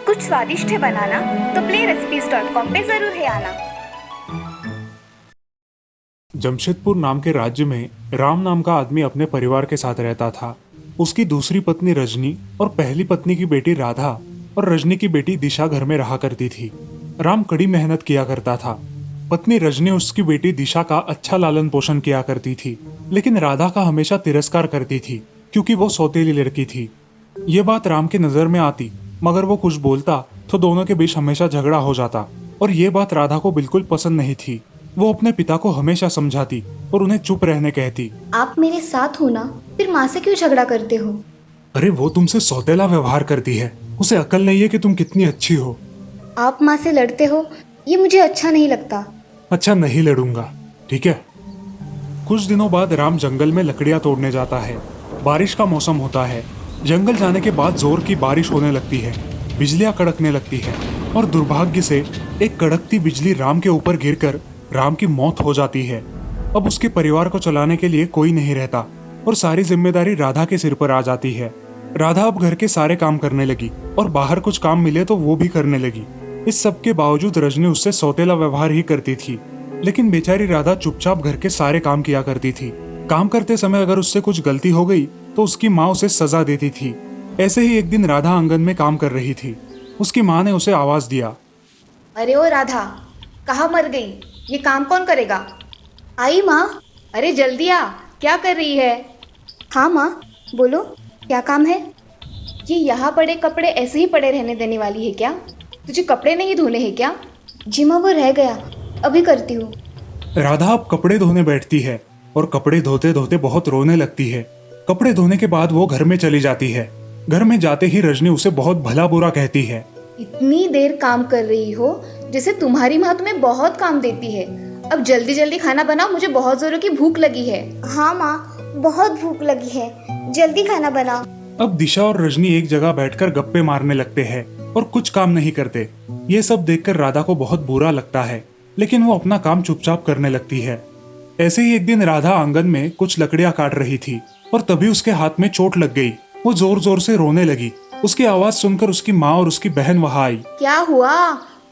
कुछ स्वादिष्ट है बनाना तो playrecipes.com पे जरूर है आना। जमशेदपुर नाम के राज्य में राम नाम का आदमी अपने परिवार के साथ रहता था। उसकी दूसरी पत्नी रजनी और पहली पत्नी की बेटी राधा और रजनी की बेटी दिशा घर में रहा करती थी। राम कड़ी मेहनत किया करता था। पत्नी रजनी उसकी बेटी दिशा का अच्छा लालन पोषण किया करती थी, लेकिन राधा का हमेशा तिरस्कार करती थी क्योंकि वो सौतेली लड़की थी। ये बात राम की नजर में आती, मगर वो कुछ बोलता तो दोनों के बीच हमेशा झगड़ा हो जाता और ये बात राधा को बिल्कुल पसंद नहीं थी। वो अपने पिता को हमेशा समझाती और उन्हें चुप रहने कहती। आप मेरे साथ हो ना, फिर माँ से क्यों झगड़ा करते हो? अरे वो तुमसे सौतेला व्यवहार करती है, उसे अकल नहीं है कि तुम कितनी अच्छी हो। आप माँ से लड़ते हो, ये मुझे अच्छा नहीं लगता। अच्छा नहीं लड़ूंगा, ठीक है। कुछ दिनों बाद राम जंगल में लकड़ियां तोड़ने जाता है। बारिश का मौसम होता है। जंगल जाने के बाद जोर की बारिश होने लगती है, बिजलियां कड़कने लगती है और दुर्भाग्य से एक कड़कती बिजली राम के ऊपर गिरकर राम की मौत हो जाती है। अब उसके परिवार को चलाने के लिए कोई नहीं रहता और सारी जिम्मेदारी राधा के सिर पर आ जाती है। राधा अब घर के सारे काम करने लगी और बाहर कुछ काम मिले तो वो भी करने लगी। इस सब के बावजूद रजनी उससे सौतेला व्यवहार ही करती थी, लेकिन बेचारी राधा चुपचाप घर के सारे काम किया करती थी। काम करते समय अगर उससे कुछ गलती हो गई तो उसकी माँ उसे सजा देती थी। ऐसे ही एक दिन राधा आंगन में काम कर रही थी। उसकी माँ ने उसे आवाज दिया। अरे ओ राधा, कहाँ मर गई? ये काम कौन करेगा? आई माँ। अरे जल्दी आ, क्या कर रही है? हाँ माँ, बोलो क्या काम है? ये यहाँ पड़े कपड़े ऐसे ही पड़े रहने देने वाली है क्या? तुझे कपड़े नहीं धोने हैं क्या? जी माँ, वो रह गया, अभी करती हूँ। राधा अब कपड़े धोने बैठती है और कपड़े धोते धोते बहुत रोने लगती है। कपड़े धोने के बाद वो घर में चली जाती है। घर में जाते ही रजनी उसे बहुत भला बुरा कहती है। इतनी देर काम कर रही हो जैसे तुम्हारी माँ तुम्हें बहुत काम देती है। अब जल्दी जल्दी खाना बनाओ, मुझे बहुत जोरों की भूख लगी है। हाँ माँ, बहुत भूख लगी है, जल्दी खाना बनाओ। अब दिशा और रजनी एक जगह बैठकर गप्पे मारने लगते हैं और कुछ काम नहीं करते। ये सब देखकर राधा को बहुत बुरा लगता है, लेकिन वो अपना काम चुपचाप करने लगती है। ऐसे ही एक दिन राधा आंगन में कुछ लकड़ियां काट रही थी और तभी उसके हाथ में चोट लग गई। वो जोर जोर से रोने लगी। उसकी आवाज सुनकर उसकी माँ और उसकी बहन वहां आई। क्या हुआ,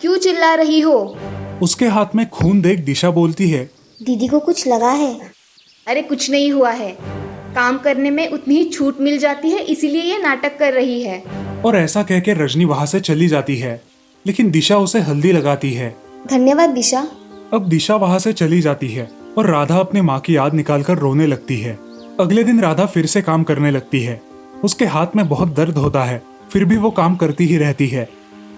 क्यों चिल्ला रही हो? उसके हाथ में खून देख दिशा बोलती है। दीदी को कुछ लगा है? अरे कुछ नहीं हुआ है, काम करने में उतनी ही छूट मिल जाती है, इसीलिए ये नाटक कर रही है। और ऐसा कहकर रजनी वहां से चली जाती है, लेकिन दिशा उसे हल्दी लगाती है। धन्यवाद दिशा। अब दिशा वहां से चली जाती है और राधा अपने माँ की याद निकालकर रोने लगती है। अगले दिन राधा फिर से काम करने लगती है। उसके हाथ में बहुत दर्द होता है, फिर भी वो काम करती ही रहती है।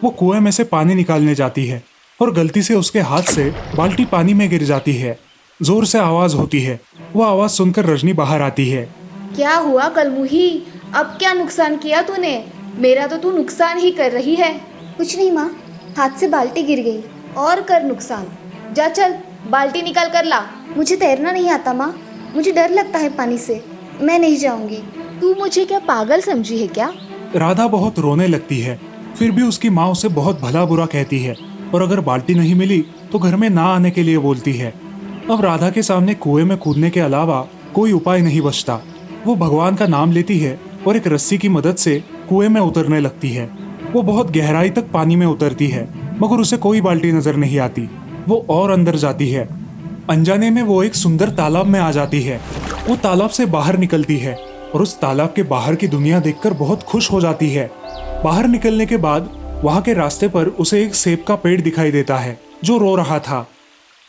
वो कुएं में से पानी निकालने जाती है और गलती से उसके हाथ से बाल्टी पानी में गिर जाती है। जोर से आवाज होती है। वो आवाज सुनकर रजनी बाहर आती है। क्या हुआ कलमुही, अब क्या नुकसान किया तूने? मेरा तो तू नुकसान ही कर रही है। कुछ नहीं माँ, हाथ से बाल्टी गिर गई। और कर नुकसान, जा चल बाल्टी निकाल कर ला। मुझे तैरना नहीं आता माँ, मुझे डर लगता है पानी से, मैं नहीं जाऊंगी। तू मुझे क्या पागल समझी है क्या? राधा बहुत रोने लगती है, फिर भी उसकी माँ उसे बहुत भला बुरा कहती है और अगर बाल्टी नहीं मिली तो घर में ना आने के लिए बोलती है। अब राधा के सामने कुएं में कूदने के अलावा कोई उपाय नहीं बचता। वो भगवान का नाम लेती है और एक रस्सी की मदद से कुएं में उतरने लगती है। वो बहुत गहराई तक पानी में उतरती है, मगर उसे कोई बाल्टी नजर नहीं आती। वो और अंदर जाती है। अनजाने में वो एक सुंदर तालाब में आ जाती है। वो तालाब से बाहर निकलती है और उस तालाब के बाहर की दुनिया देखकर बहुत खुश हो जाती है। बाहर निकलने के बाद वहां के रास्ते पर उसे एक सेब का पेड़ दिखाई देता है जो रो रहा था।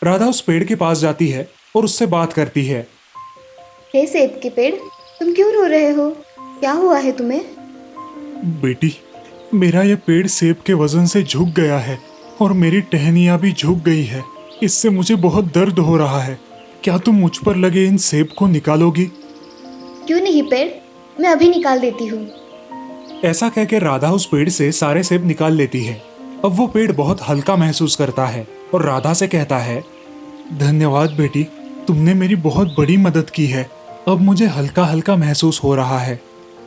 राधा उस पेड़ के पास जाती है और उससे बात करती है। हे सेब के पेड़, तुम क्यों रो रहे हो? क्या हुआ है तुम्हें? बेटी, मेरा ये पेड़ सेब के वजन से झुक गया है और मेरी टहनियाँ भी झुक गई है। इससे मुझे बहुत दर्द हो रहा है। क्या तुम मुझ पर लगे इन सेब को निकालोगी? क्यों नहीं पेड़, मैं अभी निकाल देती हूँ। ऐसा कहकर राधा उस पेड़ से सारे सेब निकाल लेती है। अब वो पेड़ बहुत हल्का महसूस करता है और राधा से कहता है, धन्यवाद बेटी, तुमने मेरी बहुत बड़ी मदद की है। अब मुझे हल्का हल्का महसूस हो रहा है।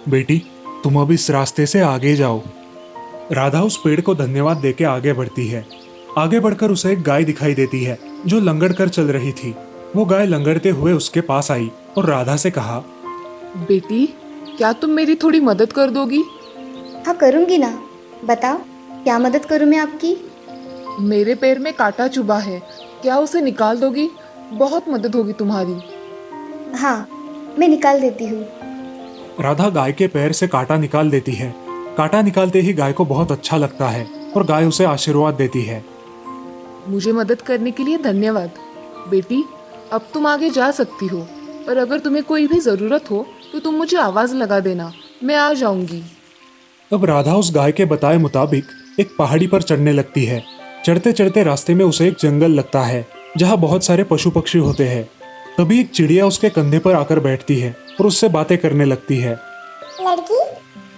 बेटी, तुम अब इस रास्ते से आगे जाओ। राधा उस पेड़ को धन्यवाद देके आगे बढ़ती है। आगे बढ़कर उसे एक गाय दिखाई देती है जो लंगड़ कर चल रही थी। वो गाय लंगड़ते हुए उसके पास आई और राधा से कहा, बेटी, क्या तुम मेरी थोड़ी मदद कर दोगी? हाँ करूँगी ना, बताओ क्या मदद करूँ मैं आपकी। मेरे पैर में कांटा चुभा है, क्या उसे निकाल दोगी? बहुत मदद होगी तुम्हारी। हाँ मैं निकाल देती हूँ। राधा गाय के पैर से कांटा निकाल देती है। कांटा निकालते ही गाय को बहुत अच्छा लगता है और गाय उसे आशीर्वाद देती है। मुझे मदद करने के लिए धन्यवाद। बेटी, अब तुम आगे जा सकती हो, और अगर तुम्हें कोई भी ज़रूरत हो तो तुम मुझे आवाज़ लगा देना, मैं आ जाऊंगी। अब राधा उस गाय के बताए मुताबिक एक पहाड़ी पर चढ़ने लगती है। चढ़ते चढ़ते रास्ते में उसे एक जंगल लगता है जहाँ बहुत सारे पशु पक्षी होते हैं। तभी एक चिड़िया उसके कंधे पर आकर बैठती है और उससे बातें करने लगती है। लड़की,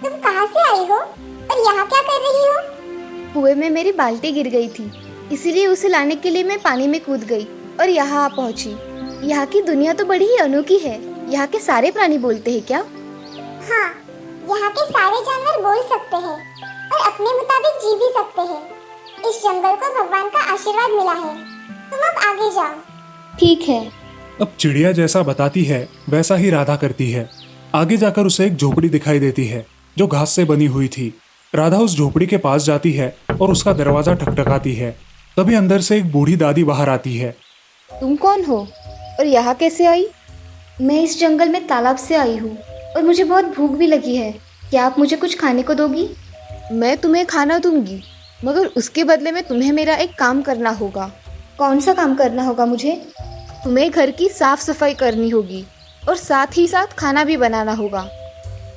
तुम कहाँ से आई हो और यहाँ क्या कर रही हो? कुएं में मेरी बाल्टी गिर गई थी, इसीलिए उसे लाने के लिए मैं पानी में कूद गई और यहाँ आ पहुँची। यहाँ की दुनिया तो बड़ी ही अनोखी है। यहाँ के सारे प्राणी बोलते हैं क्या? हाँ, यहाँ के सारे जानवर बोल सकते हैं और अपने मुताबिक जी भी सकते हैं। इस जंगल को भगवान का आशीर्वाद मिला है। तुम अब आगे जाओ। ठीक है। अब चिड़िया जैसा बताती है वैसा ही राधा करती है। आगे जाकर उसे एक झोपड़ी दिखाई देती है जो घास से बनी हुई थी। राधा उस झोपड़ी के पास जाती है और उसका दरवाजा ठकठकाती है। तभी अंदर से एक बूढ़ी दादी बाहर आती है। तुम कौन हो और यहाँ कैसे आई? मैं इस जंगल में तालाब से आई हूँ और मुझे बहुत भूख भी लगी है। क्या आप मुझे कुछ खाने को दोगी? मैं तुम्हें खाना दूंगी, मगर उसके बदले में तुम्हें मेरा एक काम करना होगा। कौन सा काम करना होगा मुझे? तुम्हें घर की साफ सफाई करनी होगी और साथ ही साथ खाना भी बनाना होगा।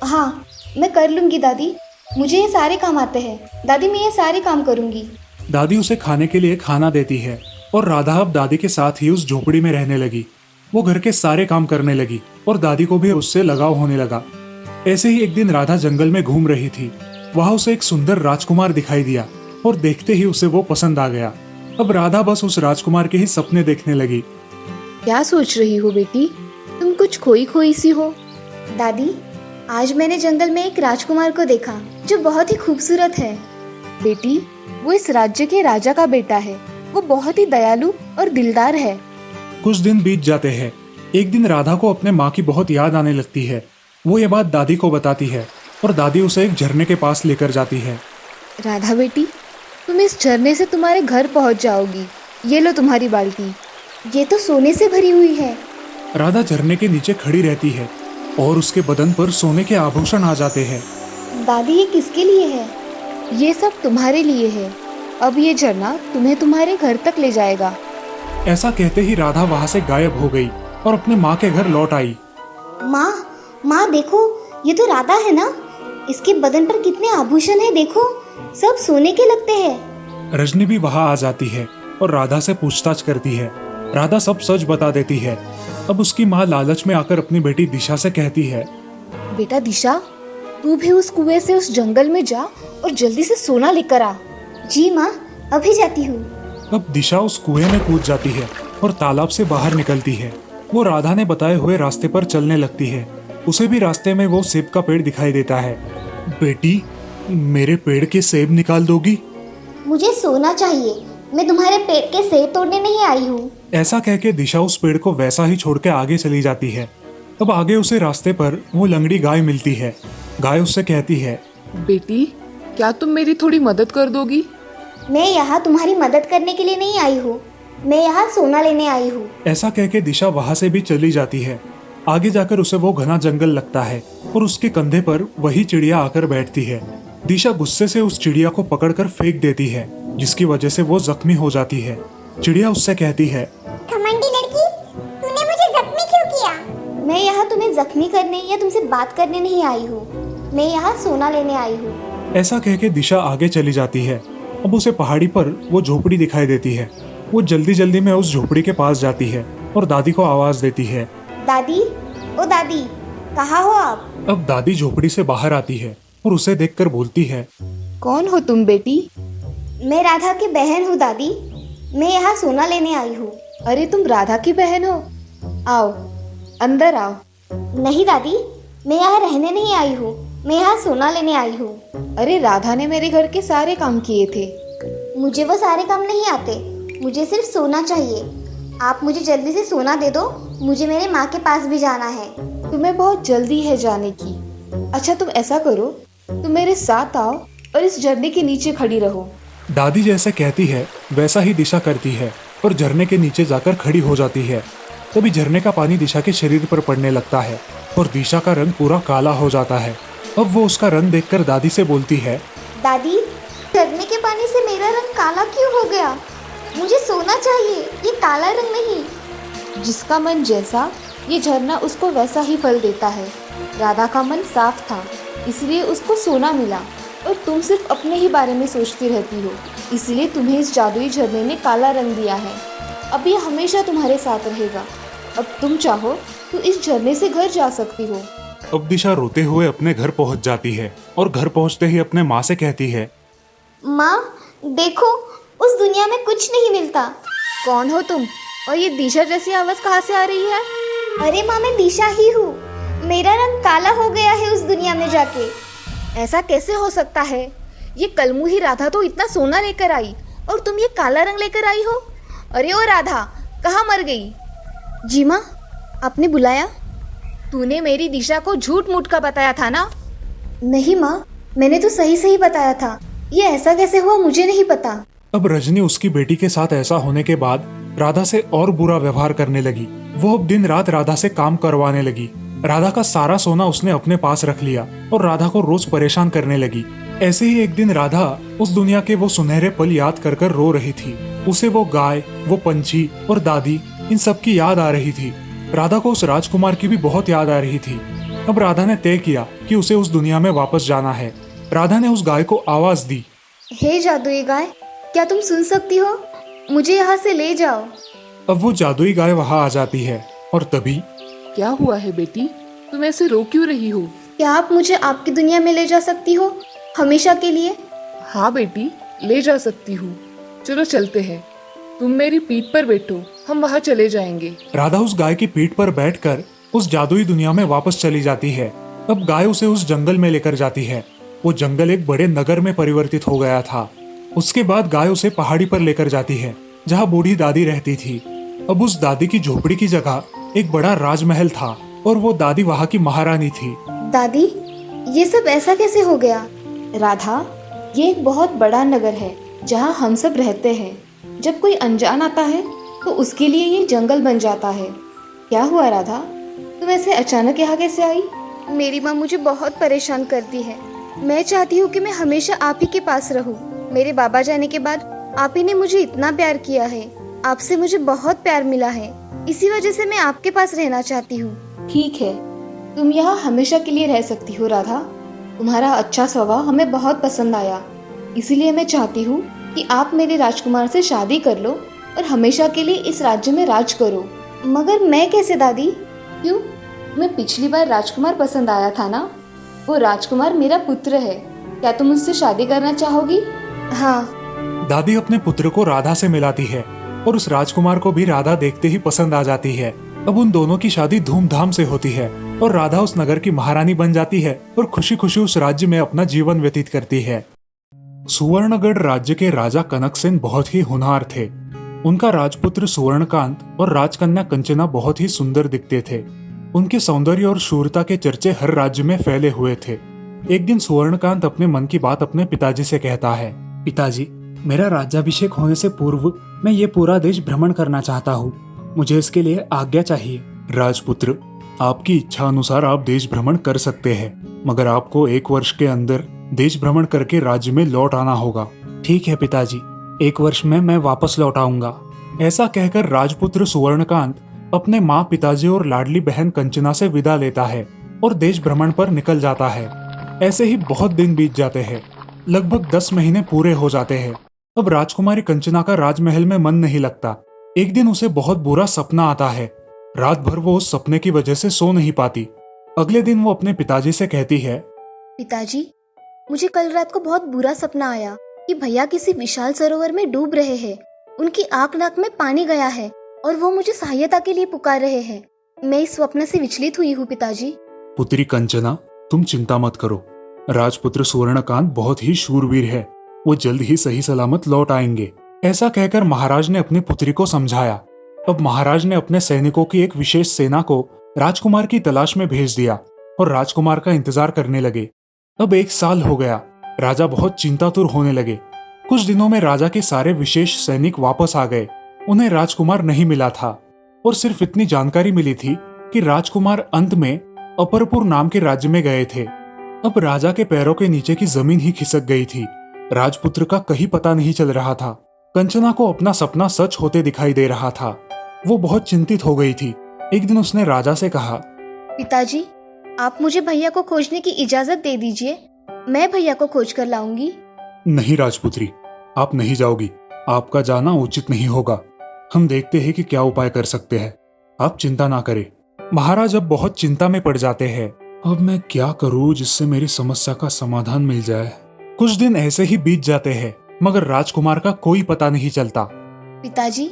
हाँ मैं कर लूँगी दादी, मुझे ये सारे काम आते हैं। दादी मैं ये सारे काम करूँगी। दादी उसे खाने के लिए खाना देती है और राधा अब दादी के साथ ही उस झोपड़ी में रहने लगी। वो घर के सारे काम करने लगी और दादी को भी उससे लगाव होने लगा। ऐसे ही एक दिन राधा जंगल में घूम रही थी। वहाँ उसे एक सुंदर राजकुमार दिखाई दिया और देखते ही उसे वो पसंद आ गया। अब राधा बस उस राजकुमार के ही सपने देखने लगी। क्या सोच रही हो बेटी? तुम कुछ खोई खोई सी हो। दादी, आज मैंने जंगल में एक राजकुमार को देखा जो बहुत ही खूबसूरत है। बेटी, वो इस राज्य के राजा का बेटा है। वो बहुत ही दयालु और दिलदार है। कुछ दिन बीत जाते हैं। एक दिन राधा को अपने माँ की बहुत याद आने लगती है। वो ये बात दादी को बताती है और दादी उसे एक झरने के पास लेकर जाती है। राधा बेटी, तुम इस झरने से तुम्हारे घर पहुंच जाओगी। ये लो तुम्हारी बाल्टी। ये तो सोने से भरी हुई है। राधा झरने के नीचे खड़ी रहती है और उसके बदन पर सोने के आभूषण आ जाते हैं। दादी, ये किसके लिए है? ये सब तुम्हारे लिए है। अब ये झरना तुम्हें तुम्हारे घर तक ले जाएगा। ऐसा कहते ही राधा वहाँ से गायब हो गई और अपने माँ के घर लौट आई। माँ देखो, ये तो राधा है ना? इसके बदन पर कितने आभूषण हैं देखो, सब सोने के लगते हैं। रजनी भी वहाँ आ जाती है और राधा से पूछताछ करती है। राधा सब सच बता देती है। अब उसकी माँ लालच में आकर अपनी बेटी दिशा से कहती है, बेटा दिशा, तू भी उस कुएं से उस जंगल में जा और जल्दी से सोना लेकर आ। जी माँ, अभी जाती हूँ। अब दिशा उस कुएं में कूद जाती है और तालाब से बाहर निकलती है। वो राधा ने बताए हुए रास्ते पर चलने लगती है। उसे भी रास्ते में वो सेब का पेड़ दिखाई देता है। बेटी, मेरे पेड़ के सेब निकाल दोगी? मुझे सोना चाहिए, मैं तुम्हारे पेट के सेब तोड़ने नहीं आई हूँ। ऐसा कह के दिशा उस पेड़ को वैसा ही छोड़ के आगे चली जाती है। अब आगे उसे रास्ते पर वो लंगड़ी गाय मिलती है। गाय उससे कहती है, बेटी, क्या तुम मेरी थोड़ी मदद कर दोगी? मैं यहाँ तुम्हारी मदद करने के लिए नहीं आई हूँ, मैं यहाँ सोना लेने आई हूँ। ऐसा कह के दिशा वहाँ से भी चली जाती है। आगे जाकर उसे वो घना जंगल लगता है और उसके कंधे पर वही चिड़िया आकर बैठती है। दिशा गुस्से से उस चिड़िया को पकड़कर फेंक देती है, जिसकी वजह से वो जख्मी हो जाती है। चिड़िया उससे कहती है, घमंडी लड़की, तूने मुझे जख्मी क्यों किया? मैं यहाँ तुम्हें जख्मी करने या तुमसे बात करने नहीं आई हूँ, मैं यहाँ सोना लेने आई हूँ। ऐसा कह के दिशा आगे चली जाती है। अब उसे पहाड़ी पर वो झोपड़ी दिखाई देती है। वो जल्दी जल्दी में उस झोपड़ी के पास जाती है और दादी को आवाज देती है, दादी, ओ दादी, कहाँ हो आप? अब दादी झोपड़ी से बाहर आती है और उसे देखकर बोलती है, कौन हो तुम बेटी? मैं राधा की बहन हूँ दादी, मैं यहाँ सोना लेने आई हूँ। अरे तुम राधा की बहन हो? आओ, अंदर आओ। नहीं दादी, मैं यहाँ रहने नहीं आई हूँ, मैं यहाँ सोना लेने आई हूँ। अरे राधा ने मेरे घर के सारे काम किए थे। मुझे वो सारे काम नहीं आते, मुझे सिर्फ सोना चाहिए। आप मुझे जल्दी से सोना दे दो, मुझे मेरे माँ के पास भी जाना है। तुम्हें बहुत जल्दी है जाने की। अच्छा तुम ऐसा करो, तुम मेरे साथ आओ और इस झरने के नीचे खड़ी रहो। दादी जैसे कहती है वैसा ही दिशा करती है और झरने के नीचे जाकर खड़ी हो जाती है। तभी झरने का पानी दिशा के शरीर पर पड़ने लगता है और दिशा का रंग पूरा काला हो जाता है। अब वो उसका रंग देखकर दादी से बोलती है, दादी, झरने के पानी से मेरा रंग काला क्यों हो गया? मुझे सोना चाहिए, ये काला रंग नहीं। जिसका मन जैसा, ये झरना उसको वैसा ही फल देता है। राधा का मन साफ था, इसलिए उसको सोना मिला, और तुम सिर्फ अपने ही बारे में सोचती रहती हो, इसलिए तुम्हें इस जादुई झरने ने काला रंग दिया है। अब ये हमेशा तुम्हारे साथ रहेगा। अब तुम चाहो तो इस झरने से घर जा सकती हो। अब दिशा रोते हुए अपने घर पहुंच जाती है और घर पहुंचते ही अपने माँ से कहती है, माँ, देखो, उस दुनिया में कुछ नहीं मिलता। कौन हो तुम, और ये दिशा जैसी आवाज़ कहाँ से आ रही है? अरे माँ, मैं दिशा ही हूँ। मेरा रंग काला हो गया है उस दुनिया में जाके। ऐसा कैसे हो सकता है? ये कलमुही राधा तो इतना सोना लेकर आई और तुम ये काला रंग लेकर आई हो। अरे ओ राधा, कहाँ मर गई? जी माँ, आपने बुलाया? तूने मेरी दिशा को झूठ मूठ का बताया था ना? नहीं माँ, मैंने तो सही सही बताया था। ये ऐसा कैसे हुआ मुझे नहीं पता। अब रजनी उसकी बेटी के साथ ऐसा होने के बाद राधा से और बुरा व्यवहार करने लगी। वो अब दिन रात राधा से काम करवाने लगी। राधा का सारा सोना उसने अपने पास रख लिया और राधा को रोज परेशान करने लगी। ऐसे ही एक दिन राधा उस दुनिया के वो सुनहरे पल याद कर कर रो रही थी। उसे वो गाय, वो पंछी और दादी, इन सब की याद आ रही थी। राधा को उस राजकुमार की भी बहुत याद आ रही थी। अब राधा ने तय किया कि उसे उस दुनिया में वापस जाना है। राधा ने उस गाय को आवाज दी, हे जादुई गाय, क्या तुम सुन सकती हो? मुझे यहाँ से ले जाओ। अब वो जादुई गाय वहाँ आ जाती है और तभी क्या हुआ है बेटी, तुम ऐसे रो क्यों रही हो? क्या आप मुझे आपकी दुनिया में ले जा सकती हो, हमेशा के लिए? हाँ बेटी, ले जा सकती हूँ। चलो चलते हैं, तुम मेरी पीठ पर बैठो, हम वहाँ चले जाएंगे। राधा उस गाय की पीठ पर बैठकर उस जादुई दुनिया में वापस चली जाती है। अब गाय उसे उस जंगल में लेकर जाती है। वो जंगल एक बड़े नगर में परिवर्तित हो गया था। उसके बाद गाय उसे पहाड़ी पर लेकर जाती है जहाँ बूढ़ी दादी रहती थी। अब उस दादी की झोपड़ी की जगह एक बड़ा राजमहल था और वो दादी वहाँ की महारानी थी। दादी, ये सब ऐसा कैसे हो गया? राधा, ये एक बहुत बड़ा नगर है जहाँ हम सब रहते हैं। जब कोई अनजान आता है तो उसके लिए ये जंगल बन जाता है। क्या हुआ राधा, तुम ऐसे अचानक यहाँ कैसे आई? मेरी माँ मुझे बहुत परेशान करती है। मैं चाहती हूँ कि मैं हमेशा आप ही के पास रहूँ। मेरे बाबा जाने के बाद आप ही ने मुझे इतना प्यार किया है। आपसे मुझे बहुत प्यार मिला है, इसी वजह से मैं आपके पास रहना चाहती हूँ। ठीक है, तुम यहाँ हमेशा के लिए रह सकती हो राधा। तुम्हारा अच्छा स्वभाव हमें बहुत पसंद आया, इसीलिए मैं चाहती हूँ कि आप मेरे राजकुमार से शादी कर लो और हमेशा के लिए इस राज्य में राज करो। मगर मैं कैसे दादी? क्यों? तुम्हें पिछली बार राजकुमार पसंद आया था ना? वो राजकुमार मेरा पुत्र है। क्या तुम उससे शादी करना चाहोगी? हाँ। दादी अपने पुत्र को राधा से मिलाती है और उस राजकुमार को भी राधा देखते ही पसंद आ जाती है। अब उन दोनों की शादी धूमधाम से होती है और राधा उस नगर की महारानी बन जाती है और खुशी खुशी उस राज्य में अपना जीवन व्यतीत करती है। सुवर्णगढ़ राज्य के राजा कनकसेन बहुत ही होनहार थे। उनका राजपुत्र सुवर्णकांत और राजकन्या कंचना बहुत ही सुंदर दिखते थे। उनके सौंदर्य और शूरता के चर्चे हर राज्य में फैले हुए थे। एक दिन सुवर्णकांत अपने मन की बात अपने पिताजी से कहता है, पिताजी, मेरा राज्याभिषेक होने से पूर्व मैं ये पूरा देश भ्रमण करना चाहता हूँ। मुझे इसके लिए आज्ञा चाहिए। राजपुत्र, आपकी इच्छा अनुसार आप देश भ्रमण कर सकते हैं, मगर आपको 1 वर्ष के अंदर देश भ्रमण करके राज्य में लौट आना होगा। ठीक है पिताजी, 1 वर्ष में मैं वापस लौट आऊंगा। ऐसा कहकर राजपुत्र सुवर्णकांत अपने माँ, पिताजी और लाडली बहन कंचना से विदा लेता है और देश भ्रमण पर निकल जाता है। ऐसे ही बहुत दिन बीत जाते हैं। लगभग 10 महीने पूरे हो जाते हैं। अब राजकुमारी कंचना का राजमहल में मन नहीं लगता। एक दिन उसे बहुत बुरा सपना आता है। रात भर वो उस सपने की वजह से सो नहीं पाती। अगले दिन वो अपने पिताजी से कहती है, पिताजी, मुझे कल रात को बहुत बुरा सपना आया कि भैया किसी विशाल सरोवर में डूब रहे हैं। उनकी आंख नाक में पानी गया है और वो मुझे सहायता के लिए पुकार रहे हैं। मैं इस स्वप्न से विचलित हुई हूँ पिताजी। पुत्री कंचना, तुम चिंता मत करो। राजपुत्र सुवर्णकांत बहुत ही शूरवीर है। वो जल्द ही सही सलामत लौट आएंगे। ऐसा कहकर महाराज ने अपनी पुत्री को समझाया। अब महाराज ने अपने सैनिकों की एक विशेष सेना को राजकुमार की तलाश में भेज दिया और राजकुमार का इंतजार करने लगे। अब 1 साल हो गया। राजा बहुत चिंतातुर होने लगे। कुछ दिनों में राजा के सारे विशेष सैनिक वापस आ गए। उन्हें राजकुमार नहीं मिला था और सिर्फ इतनी जानकारी मिली थी कि राजकुमार अंत में अपरपुर नाम के राज्य में गए थे। अब राजा के पैरों के नीचे की जमीन ही खिसक गई थी। राजपुत्र का कहीं पता नहीं चल रहा था। कंचना को अपना सपना सच होते दिखाई दे रहा था। वो बहुत चिंतित हो गई थी। एक दिन उसने राजा से कहा, पिताजी, आप मुझे भैया को खोजने की इजाजत दे दीजिए। मैं भैया को खोज कर लाऊंगी। नहीं राजपुत्री, आप नहीं जाओगी। आपका जाना उचित नहीं होगा। हम देखते हैं कि क्या उपाय कर सकते हैं। आप चिंता ना करें। महाराज अब बहुत चिंता में पड़ जाते हैं। अब मैं क्या करूं जिससे मेरी समस्या का समाधान मिल जाए। कुछ दिन ऐसे ही बीत जाते हैं मगर राजकुमार का कोई पता नहीं चलता। पिताजी,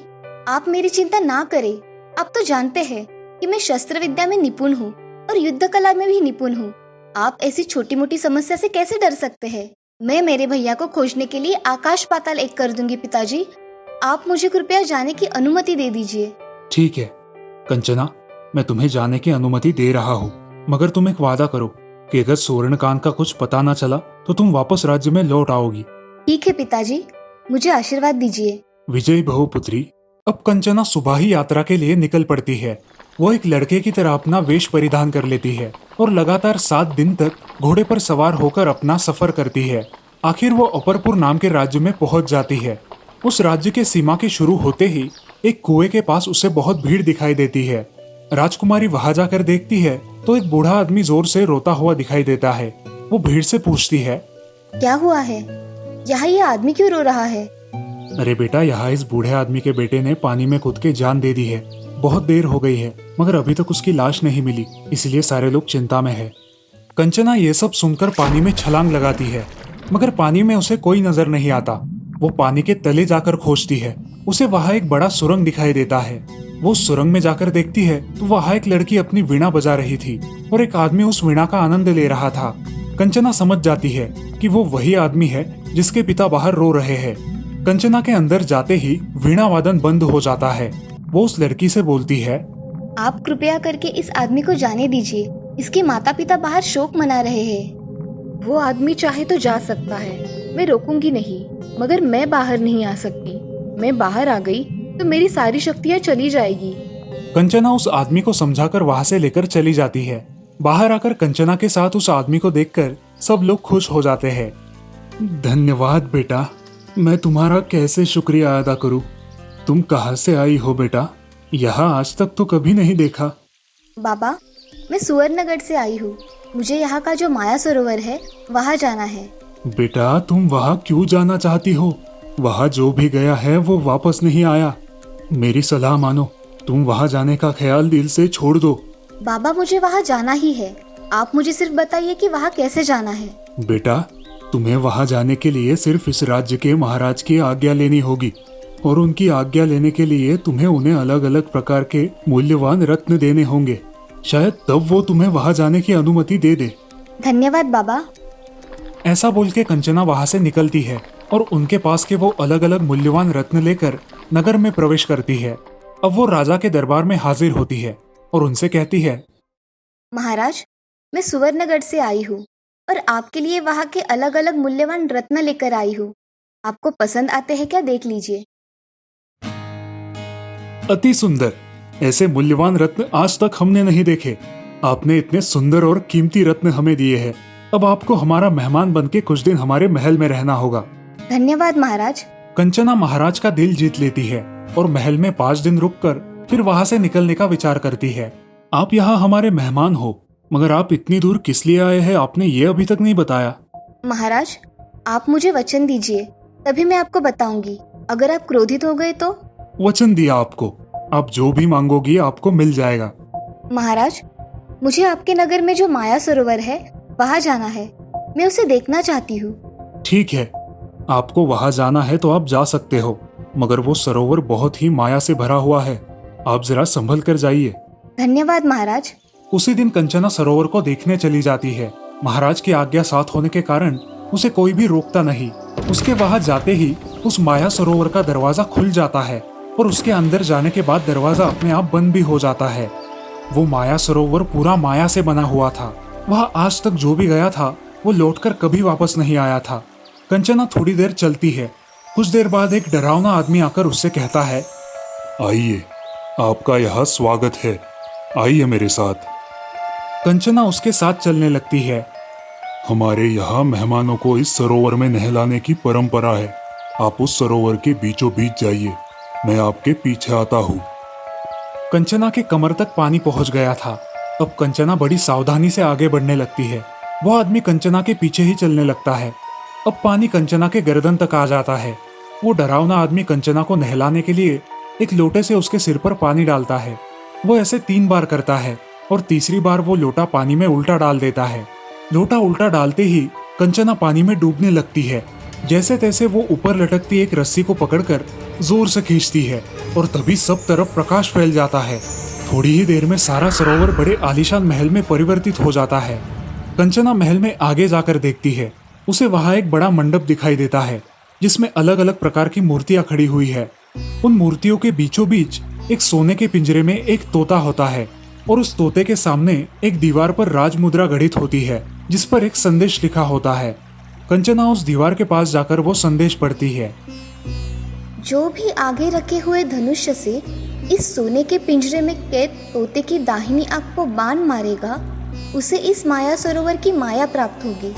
आप मेरी चिंता ना करें। आप तो जानते हैं कि मैं शस्त्र विद्या में निपुण हूँ और युद्ध कला में भी निपुण हूँ। आप ऐसी छोटी मोटी समस्या से कैसे डर सकते हैं? मैं मेरे भैया को खोजने के लिए आकाश पाताल एक कर दूंगी। पिताजी, आप मुझे कृपया जाने की अनुमति दे दीजिए। ठीक है कंचना, मैं तुम्हें जाने की अनुमति दे रहा हूँ, मगर तुम एक वादा करो कि अगर स्वर्णकांत का कुछ पता न चला तो तुम वापस राज्य में लौट आओगी। ठीक है पिताजी, मुझे आशीर्वाद दीजिए। विजय बहु पुत्री। अब कंचना सुबह ही यात्रा के लिए निकल पड़ती है। वो एक लड़के की तरह अपना वेश परिधान कर लेती है और लगातार 7 दिन तक घोड़े पर सवार होकर अपना सफर करती है। आखिर वो अपरपुर नाम के राज्य में पहुंच जाती है। उस राज्य के सीमा के शुरू होते ही एक कुएं के पास उसे बहुत भीड़ दिखाई देती है। राजकुमारी वहां जाकर देखती है तो एक बूढ़ा आदमी जोर से रोता हुआ दिखाई देता है। वो भीड़ से पूछती है, क्या हुआ है? यहाँ ये आदमी क्यों रो रहा है? अरे बेटा, यहाँ इस बूढ़े आदमी के बेटे ने पानी में कूद के जान दे दी है। बहुत देर हो गई है मगर अभी तक उसकी लाश नहीं मिली, इसलिए सारे लोग चिंता में है। कंचना ये सब सुनकर पानी में छलांग लगाती है मगर पानी में उसे कोई नजर नहीं आता। वो पानी के तले जाकर खोजती है। उसे वहाँ एक बड़ा सुरंग दिखाई देता है। वो सुरंग में जाकर देखती है तो वहाँ एक लड़की अपनी वीणा बजा रही थी और एक आदमी उस वीणा का आनंद ले रहा था। कंचना समझ जाती है कि वो वही आदमी है जिसके पिता बाहर रो रहे हैं। कंचना के अंदर जाते ही वीणा वादन बंद हो जाता है। वो उस लड़की से बोलती है, आप कृपया करके इस आदमी को जाने दीजिए। इसके माता पिता बाहर शोक मना रहे हैं। वो आदमी चाहे तो जा सकता है, मैं रोकूंगी नहीं, मगर मैं बाहर नहीं आ सकती। मैं बाहर आ गई तो मेरी सारी शक्तियाँ चली जाएगी। कंचना उस आदमी को समझाकर वहाँ से लेकर चली जाती है। बाहर आकर कंचना के साथ उस आदमी को देखकर सब लोग खुश हो जाते हैं। धन्यवाद बेटा, मैं तुम्हारा कैसे शुक्रिया अदा करूं। तुम कहाँ से आई हो बेटा? यहाँ आज तक तो कभी नहीं देखा। बाबा, मैं सुवर्णगढ़ से आई हूँ। मुझे यहाँ का जो माया सरोवर है वहाँ जाना है। बेटा, तुम वहाँ क्यों जाना चाहती हो? वहाँ जो भी गया है वो वापस नहीं आया। मेरी सलाह मानो, तुम वहाँ जाने का ख्याल दिल से छोड़ दो। बाबा, मुझे वहाँ जाना ही है। आप मुझे सिर्फ बताइए कि वहाँ कैसे जाना है। बेटा, तुम्हें वहाँ जाने के लिए सिर्फ इस राज्य के महाराज की आज्ञा लेनी होगी और उनकी आज्ञा लेने के लिए तुम्हें उन्हें अलग अलग प्रकार के मूल्यवान रत्न देने होंगे। शायद तब वो तुम्हें वहाँ जाने की अनुमति दे दे। धन्यवाद बाबा। ऐसा बोल के कंचना वहाँ से निकलती है और उनके पास के वो अलग अलग मूल्यवान रत्न लेकर नगर में प्रवेश करती है। अब वो राजा के दरबार में हाजिर होती है और उनसे कहती है, महाराज, मैं सुवर्णगढ़ से आई हूँ और आपके लिए वहाँ के अलग अलग मूल्यवान रत्न लेकर आई हूँ। आपको पसंद आते हैं क्या? देख लीजिए। अति सुंदर। ऐसे मूल्यवान रत्न आज तक हमने नहीं देखे। आपने इतने सुंदर और कीमती रत्न हमें दिए हैं। अब आपको हमारा मेहमान बनके कुछ दिन हमारे महल में रहना होगा। धन्यवाद महाराज। कंचना महाराज का दिल जीत लेती है और महल में 5 दिन रुककर फिर वहाँ से निकलने का विचार करती है। आप यहाँ हमारे मेहमान हो, मगर आप इतनी दूर किस लिए आए हैं आपने ये अभी तक नहीं बताया। महाराज, आप मुझे वचन दीजिए, तभी मैं आपको बताऊंगी। अगर आप क्रोधित हो गए तो? वचन दिया आपको, आप जो भी मांगोगी आपको मिल जाएगा। महाराज, मुझे आपके नगर में जो माया सरोवर है वहाँ जाना है। मैं उसे देखना चाहती हूँ। ठीक है, आपको वहाँ जाना है तो आप जा सकते हो, मगर वो सरोवर बहुत ही माया से भरा हुआ है। आप जरा संभल कर जाइए। धन्यवाद महाराज। उसी दिन कंचना सरोवर को देखने चली जाती है। महाराज की आज्ञा साथ होने के कारण उसे कोई भी रोकता नहीं। उसके वहां जाते ही उस माया सरोवर का दरवाजा खुल जाता है और उसके अंदर जाने के बाद दरवाजा अपने आप बंद भी हो जाता है। वो माया सरोवर पूरा माया से बना हुआ था। वह आज तक जो भी गया था वो लौटकर कभी वापस नहीं आया था। कंचना थोड़ी देर चलती है। कुछ देर बाद एक डरावना आदमी आकर उससे कहता है, आइए, आपका यहाँ स्वागत है, आइए मेरे साथ। कंचना उसके साथ चलने लगती है। हमारे यहाँ मेहमानों को इस सरोवर में नहलाने की परंपरा है। आप उस सरोवर के बीचों बीच जाइए, मैं आपके पीछे आता हूँ। कंचना के कमर तक पानी पहुंच गया था। अब कंचना बड़ी सावधानी से आगे बढ़ने लगती है। वो आदमी कंचना के पीछे ही चलने लगता है। अब पानी कंचना के गर्दन तक आ जाता है। वो डरावना आदमी कंचना को नहलाने के लिए एक लोटे से उसके सिर पर पानी डालता है। वो ऐसे 3 बार करता है और तीसरी बार वो लोटा पानी में उल्टा डाल देता है। लोटा उल्टा डालते ही कंचना पानी में डूबने लगती है। जैसे तैसे वो ऊपर लटकती एक रस्सी को पकड़कर जोर से खींचती है और तभी सब तरफ प्रकाश फैल जाता है। थोड़ी ही देर में सारा सरोवर बड़े आलीशान महल में परिवर्तित हो जाता है। कंचना महल में आगे जाकर देखती है। उसे वहां एक बड़ा मंडप दिखाई देता है जिसमें अलग अलग प्रकार की मूर्तियां खड़ी हुई है। उन मूर्तियों के बीचों बीच एक सोने के पिंजरे में एक तोता होता है और उस तोते के सामने एक दीवार पर राजमुद्रा गढ़ित होती है जिस पर एक संदेश लिखा होता है। कंचना उस दीवार के पास जाकर वो संदेश पढ़ती है। जो भी आगे रखे हुए धनुष्य से इस सोने के पिंजरे में कैद तोते की दाहिनी आंख को बाण मारेगा, उसे इस माया सरोवर की माया प्राप्त होगी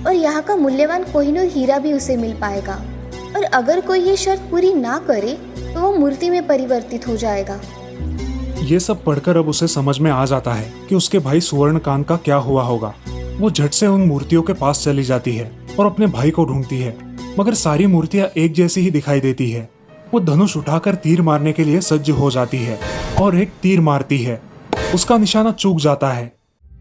और यहाँ का मूल्यवान कोहिनूर हीरा भी उसे मिल पाएगा। और अगर कोई ये शर्त पूरी ना करे तो वो मूर्ति में परिवर्तित हो जाएगा। ये सब पढ़कर अब उसे समझ में आ जाता है कि उसके भाई सुवर्णकांत का क्या हुआ होगा। वो झट से उन मूर्तियों के पास चली जाती है और अपने भाई को ढूंढती है, मगर सारी मूर्तियां एक जैसी ही दिखाई देती है। वो धनुष उठाकर तीर मारने के लिए सज्ज हो जाती है और एक तीर मारती है। उसका निशाना चूक जाता है।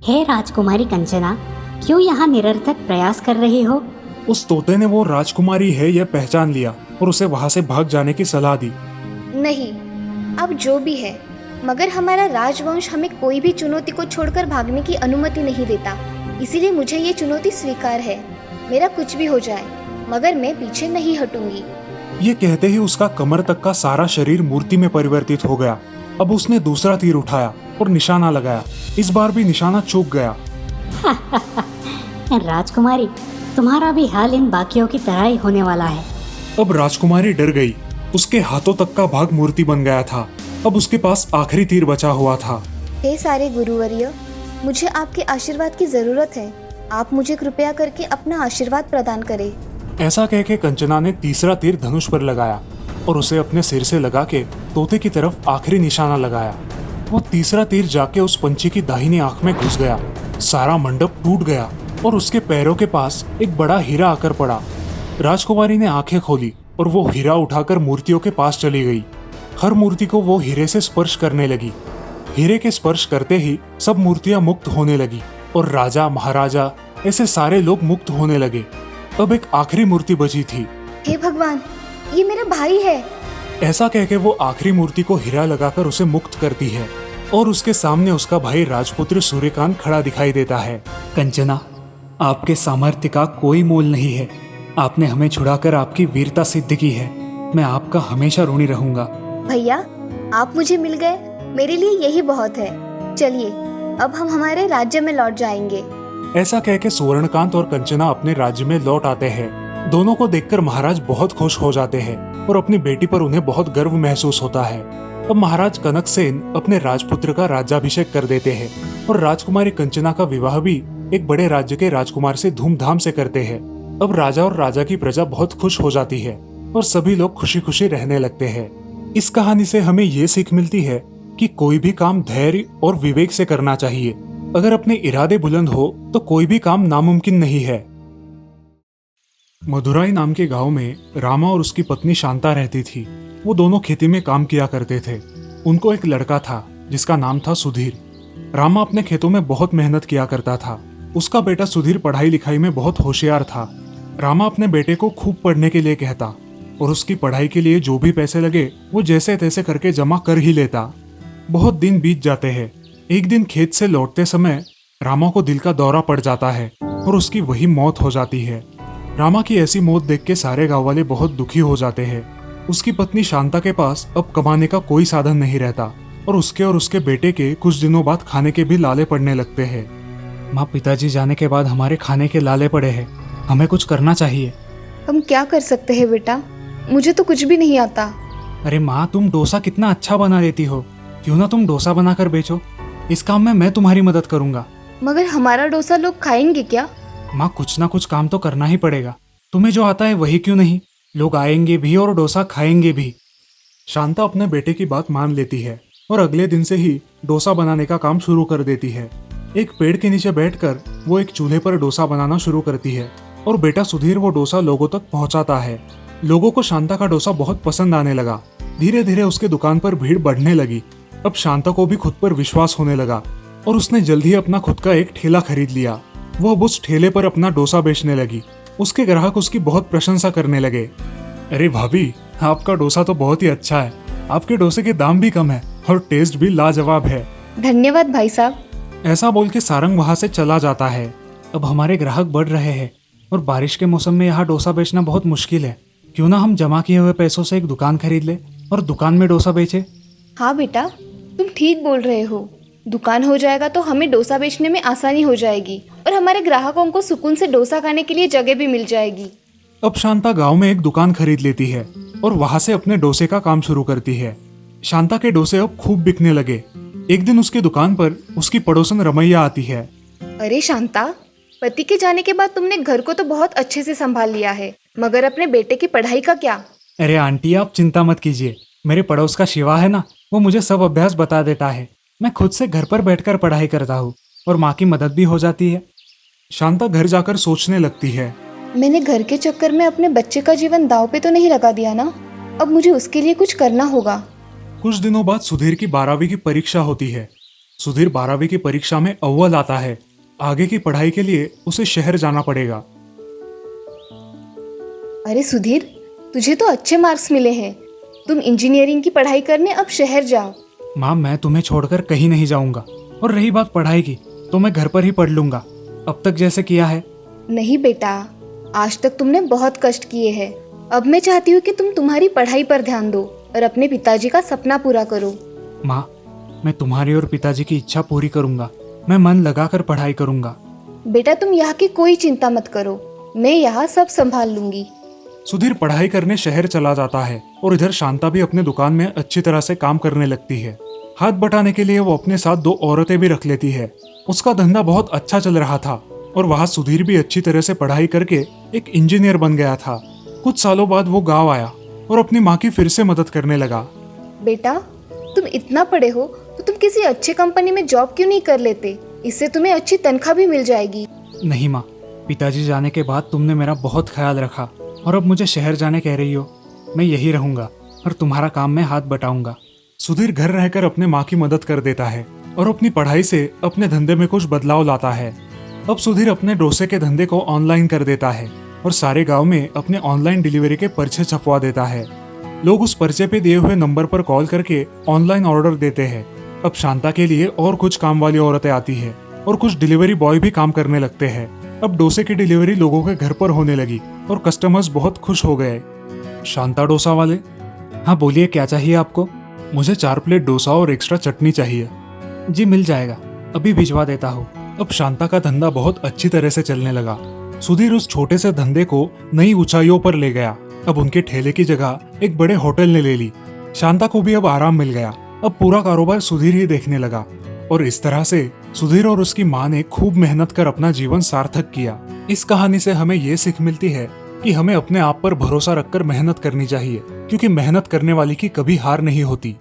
हे राजकुमारी कंचना, क्यों यहाँ निरर्थक प्रयास कर रही हो? उस तोते ने वो राजकुमारी है यह पहचान लिया और उसे वहां से भाग जाने की सलाह दी। नहीं, अब जो भी है, मगर हमारा राजवंश हमें कोई भी चुनौती को छोड़कर भागने की अनुमति नहीं देता। इसीलिए मुझे ये चुनौती स्वीकार है। मेरा कुछ भी हो जाए, मगर मैं पीछे नहीं हटूंगी। ये कहते ही उसका कमर तक का सारा शरीर मूर्ति में परिवर्तित हो गया। अब उसने दूसरा तीर उठाया और निशाना लगाया। इस बार भी निशाना चूक गया। राजकुमारी, तुम्हारा भी हाल इन बाकियों की तरह ही होने वाला है। अब राजकुमारी डर गई। उसके हाथों तक का भाग मूर्ति बन गया था। अब उसके पास आखिरी तीर बचा हुआ था। हे सारे गुरुवर्य, मुझे आपके आशीर्वाद की जरूरत है। आप मुझे कृपया करके अपना आशीर्वाद प्रदान करें। ऐसा कह के कंचना ने तीसरा तीर धनुष पर लगाया और उसे अपने सिर से लगा के तोते की तरफ आखिरी निशाना लगाया। वो तीसरा तीर जाके उस पंछी की दाहिनी आंख में घुस गया। सारा मंडप टूट गया और उसके पैरों के पास एक बड़ा हीरा आकर पड़ा। राजकुमारी ने आंखें खोली और वो हीरा उठाकर मूर्तियों के पास चली गई। हर मूर्ति को वो हीरे से स्पर्श करने लगी। हीरे के स्पर्श करते ही सब मूर्तियां मुक्त होने लगी और राजा महाराजा ऐसे सारे लोग मुक्त होने लगे। अब एक आखिरी मूर्ति बची थी। हे भगवान, ये मेरा भाई है। ऐसा कह के वो आखिरी मूर्ति को हीरा लगाकर उसे मुक्त करती है और उसके सामने उसका भाई राजपुत्र सूर्यकांत खड़ा दिखाई देता है। कंचना, आपके सामर्थ्य का कोई मोल नहीं है। आपने हमें छुड़ाकर आपकी वीरता सिद्ध की है। मैं आपका हमेशा ऋणी रहूंगा। भैया, आप मुझे मिल गए, मेरे लिए यही बहुत है। चलिए, अब हम हमारे राज्य में लौट जाएंगे। ऐसा कह के सुवर्णकांत और कंचना अपने राज्य में लौट आते हैं। दोनों को देखकर महाराज बहुत खुश हो जाते हैं और अपनी बेटी पर उन्हें बहुत गर्व महसूस होता है। अब महाराज कनकसेन अपने राजपुत्र का राज्याभिषेक कर देते हैं और राजकुमारी कंचना का विवाह भी एक बड़े राज्य के राजकुमार से धूमधाम से करते हैं। अब राजा और राजा की प्रजा बहुत खुश हो जाती है और सभी लोग खुशी खुशी रहने लगते हैं। इस कहानी से हमें ये सीख मिलती है कि कोई भी काम धैर्य और विवेक से करना चाहिए। अगर अपने इरादे बुलंद हो तो कोई भी काम नामुमकिन नहीं है। मदुराई नाम के गांव में रामा और उसकी पत्नी शांता रहती थी। वो दोनों खेती में काम किया करते थे। उनको एक लड़का था जिसका नाम था सुधीर। रामा अपने खेतों में बहुत मेहनत किया करता था। उसका बेटा सुधीर पढ़ाई लिखाई में बहुत होशियार था। रामा अपने बेटे को खूब पढ़ने के लिए कहता और उसकी पढ़ाई के लिए जो भी पैसे लगे वो जैसे तैसे करके जमा कर ही लेता। बहुत दिन बीत जाते हैं। एक दिन खेत से लौटते समय रामा को दिल का दौरा पड़ जाता है और उसकी वही मौत हो जाती है। रामा की ऐसी मौत देख के सारे गांव वाले बहुत दुखी हो जाते हैं। उसकी पत्नी शांता के पास अब कमाने का कोई साधन नहीं रहता और उसके बेटे के कुछ दिनों बाद खाने के भी लाले पड़ने लगते हैं। माँ, पिताजी जाने के बाद हमारे खाने के लाले पड़े हैं, हमें कुछ करना चाहिए। हम क्या कर सकते हैं बेटा, मुझे तो कुछ भी नहीं आता। अरे माँ, तुम डोसा कितना अच्छा बना देती हो, क्यों ना तुम डोसा बनाकर बेचो। इस काम में मैं तुम्हारी मदद करूंगा। मगर हमारा डोसा लोग खाएंगे क्या? माँ, कुछ ना कुछ काम तो करना ही पड़ेगा। तुम्हें जो आता है वही क्यों नहीं, लोग आएंगे भी और डोसा खाएंगे भी। शांता अपने बेटे की बात मान लेती है और अगले दिन से ही डोसा बनाने का काम शुरू कर देती है। एक पेड़ के नीचे बैठकर वो एक चूल्हे पर डोसा बनाना शुरू करती है और बेटा सुधीर वो डोसा लोगों तक पहुंचाता है। लोगों को शांता का डोसा बहुत पसंद आने लगा। धीरे धीरे उसके दुकान पर भीड़ बढ़ने लगी। अब शांता को भी खुद पर विश्वास होने लगा और उसने जल्द ही अपना खुद का एक ठेला खरीद लिया। वो अब उस ठेले पर अपना डोसा बेचने लगी। उसके ग्राहक उसकी बहुत प्रशंसा करने लगे। अरे भाभी, आपका डोसा तो बहुत ही अच्छा है, आपके डोसे के दाम भी कम है और टेस्ट भी लाजवाब है। धन्यवाद भाई साहब। ऐसा बोल के सारंग वहां से चला जाता है। अब हमारे ग्राहक बढ़ रहे हैं और बारिश के मौसम में यहाँ डोसा बेचना बहुत मुश्किल है। क्यों ना हम जमा किए हुए पैसों से एक दुकान खरीद ले और दुकान में डोसा बेचे। हाँ बेटा, तुम ठीक बोल रहे हो। दुकान हो जाएगा तो हमें डोसा बेचने में आसानी हो जाएगी और हमारे ग्राहकों को सुकून से डोसा खाने के लिए जगह भी मिल जाएगी। अब शांता गांव में एक दुकान खरीद लेती है और वहां से अपने डोसे का काम शुरू करती है। शांता के डोसे अब खूब बिकने लगे। एक दिन उसकी दुकान पर उसकी पड़ोसन रमैया आती है। अरे शांता, पति के जाने के बाद तुमने घर को तो बहुत अच्छे से संभाल लिया है, मगर अपने बेटे की पढ़ाई का क्या? अरे आंटी, आप चिंता मत कीजिए। मेरे पड़ोस का शिवा है ना, वो मुझे सब अभ्यास बता देता है। मैं खुद से घर पर बैठकर पढ़ाई करता हूँ और माँ की मदद भी हो जाती है। शांता घर जाकर सोचने लगती है, मैंने घर के चक्कर में अपने बच्चे का जीवन दांव पे तो नहीं लगा दिया ना? अब मुझे उसके लिए कुछ करना होगा। कुछ दिनों बाद सुधीर की 12वीं की परीक्षा होती है। सुधीर 12वीं की परीक्षा में अव्वल आता है। आगे की पढ़ाई के लिए उसे शहर जाना पड़ेगा। अरे सुधीर, तुझे तो अच्छे मार्क्स मिले हैं। तुम इंजीनियरिंग की पढ़ाई करने अब शहर जाओ। माँ, मैं तुम्हें छोड़कर कहीं नहीं जाऊंगा। और रही बात पढ़ाई की, तो मैं घर पर ही पढ़ लूंगा, अब तक जैसे किया है। नहीं बेटा, आज तक तुमने बहुत कष्ट किए हैं। अब मैं चाहती हूँ कि तुम तुम्हारी पढ़ाई पर ध्यान दो और अपने पिताजी का सपना पूरा करो। माँ, मैं तुम्हारी और पिताजी की इच्छा पूरी करूंगा। मैं मन लगाकर पढ़ाई करूंगा। बेटा, तुम यहाँ की कोई चिंता मत करो, मैं यहाँ सब संभाल लूंगी। सुधीर पढ़ाई करने शहर चला जाता है और इधर शांता भी अपने दुकान में अच्छी तरह से काम करने लगती है। हाथ बटाने के लिए वो अपने साथ 2 औरतें भी रख लेती है। उसका धंधा बहुत अच्छा चल रहा था और वहाँ सुधीर भी अच्छी तरह से पढ़ाई करके एक इंजीनियर बन गया था। कुछ सालों बाद वो गाँव आया और अपनी माँ की फिर से मदद करने लगा। बेटा, तुम इतना पढ़े हो तो तुम किसी अच्छी कंपनी में जॉब क्यों नहीं कर लेते? इससे तुम्हें अच्छी तनख्वाह भी मिल जाएगी। नहीं माँ, पिताजी जाने के बाद तुमने मेरा बहुत ख्याल रखा और अब मुझे शहर जाने कह रही हो। मैं यही रहूंगा और तुम्हारा काम में हाथ बटाऊंगा। सुधीर घर रहकर अपने माँ की मदद कर देता है और अपनी पढ़ाई से अपने धंधे में कुछ बदलाव लाता है। अब सुधीर अपने डोसे के धंधे को ऑनलाइन कर देता है और सारे गांव में अपने ऑनलाइन डिलीवरी के पर्चे छपवा देता है। लोग उस पर्चे पे दिए हुए नंबर पर कॉल करके ऑनलाइन ऑर्डर देते हैं। अब शांता के लिए और कुछ काम वाली औरतें आती है और कुछ डिलीवरी बॉय भी काम करने लगते हैं। अब डोसे की डिलीवरी लोगों के घर पर होने लगी और कस्टमर्स बहुत खुश हो गए। शांता डोसा वाले, हाँ बोलिए, क्या चाहिए आपको? मुझे 4 प्लेट डोसा और एक्स्ट्रा चटनी चाहिए। जी मिल जाएगा, अभी भिजवा देता हूँ। अब शांता का धंधा बहुत अच्छी तरह से चलने लगा। सुधीर उस छोटे से धंधे को नई ऊंचाइयों पर ले गया। अब उनके ठेले की जगह एक बड़े होटल ने ले ली। शांता को भी अब आराम मिल गया। अब पूरा कारोबार सुधीर ही देखने लगा और इस तरह से सुधीर और उसकी माँ ने खूब मेहनत कर अपना जीवन सार्थक किया। इस कहानी से हमें ये सीख मिलती है कि हमें अपने आप पर भरोसा रखकर मेहनत करनी चाहिए, क्योंकि मेहनत करने वाले की कभी हार नहीं होती।